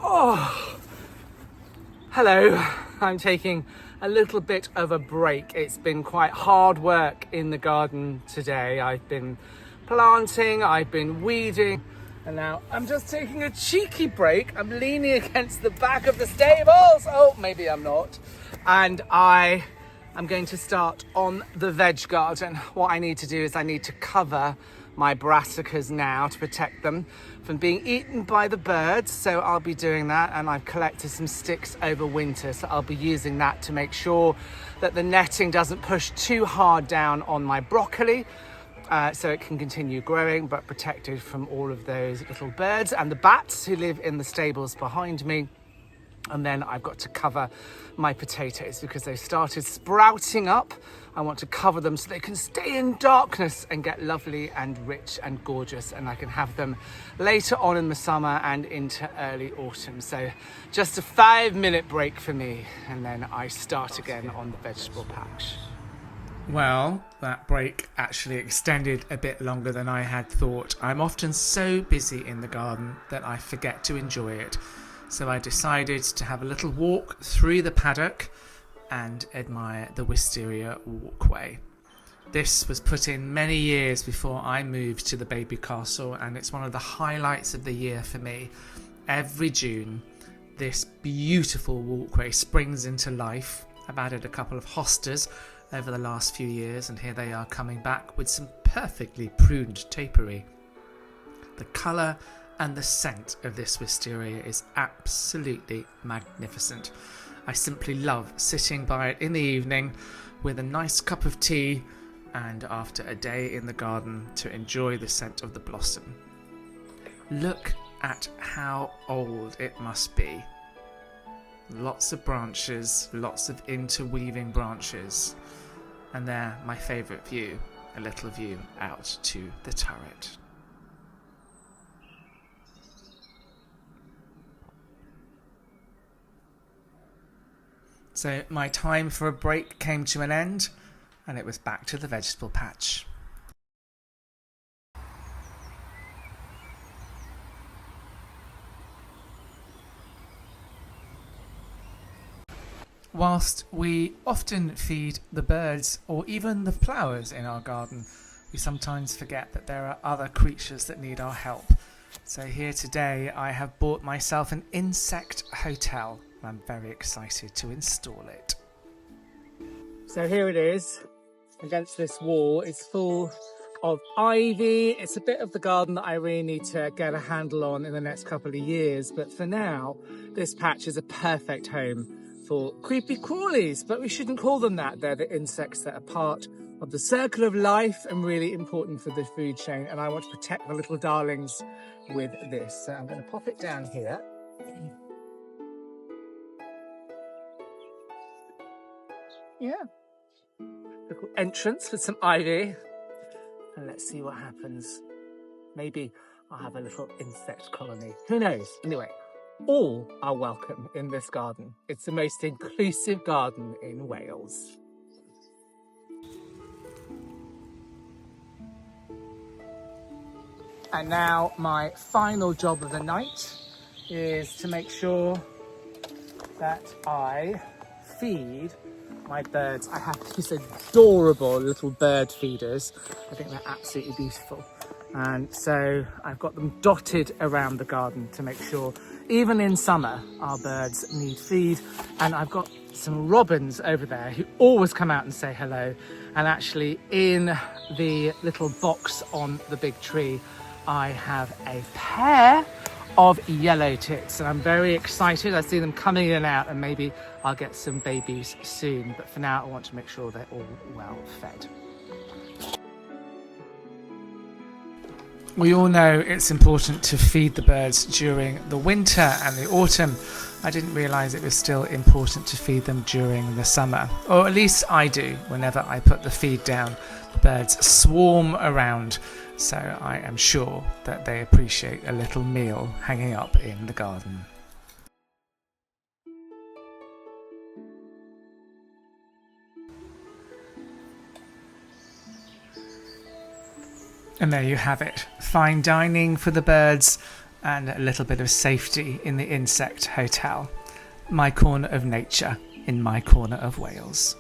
Oh, hello. I'm taking a little bit of a break. It's been quite hard work in the garden today. I've been planting, I've been weeding, and now I'm just taking a cheeky break. I'm leaning against the back of the stables. Oh, maybe I'm not. And I am going to start on the veg garden. What I need to do is I need to cover my brassicas now to protect them from being eaten by the birds. So I'll be doing that, and I've collected some sticks over winter. So I'll be using that to make sure that the netting doesn't push too hard down on my broccoli. So it can continue growing, but protected from all of those little birds and the bats who live in the stables behind me. And then I've got to cover my potatoes because they've started sprouting up. I want to cover them so they can stay in darkness and get lovely and rich and gorgeous, and I can have them later on in the summer and into early autumn. So just a 5-minute break for me, and then I start again on the vegetable patch. Well, that break actually extended a bit longer than I had thought. I'm often so busy in the garden that I forget to enjoy it. So I decided to have a little walk through the paddock and admire the wisteria walkway. This was put in many years before I moved to the baby castle, and it's one of the highlights of the year for me. Every June, this beautiful walkway springs into life. I've added a couple of hostas over the last few years, and here they are coming back with some perfectly pruned topiary. The colour and the scent of this wisteria is absolutely magnificent. I simply love sitting by it in the evening with a nice cup of tea and after a day in the garden to enjoy the scent of the blossom. Look at how old it must be. Lots of branches, lots of interweaving branches. And there, my favourite view, a little view out to the turret. So my time for a break came to an end, and it was back to the vegetable patch. Whilst we often feed the birds or even the flowers in our garden, we sometimes forget that there are other creatures that need our help. So here today I have bought myself an insect hotel. I'm very excited to install it. So here it is against this wall. It's full of ivy. It's a bit of the garden that I really need to get a handle on in the next couple of years. But for now, this patch is a perfect home for creepy crawlies. But we shouldn't call them that. They're the insects that are part of the circle of life and really important for the food chain. And I want to protect the little darlings with this. So I'm going to pop it down here. Yeah, little entrance with some ivy, and let's see what happens. Maybe I'll have a little insect colony. Who knows? Anyway, all are welcome in this garden. It's the most inclusive garden in Wales. And now my final job of the night is to make sure that I feed my birds. I have these adorable little bird feeders. I think they're absolutely beautiful. And so I've got them dotted around the garden to make sure, even in summer, our birds need feed. And I've got some robins over there who always come out and say hello. And actually in the little box on the big tree, I have a pair of yellow tits, and I'm very excited. I see them coming in and out, and maybe I'll get some babies soon. But for now, I want to make sure they're all well fed. We all know it's important to feed the birds during the winter and the autumn. I didn't realise it was still important to feed them during the summer, or at least I do. Whenever I put the feed down, the birds swarm around, so I am sure that they appreciate a little meal hanging up in the garden. And there you have it. Fine dining for the birds and a little bit of safety in the insect hotel. My corner of nature in my corner of Wales.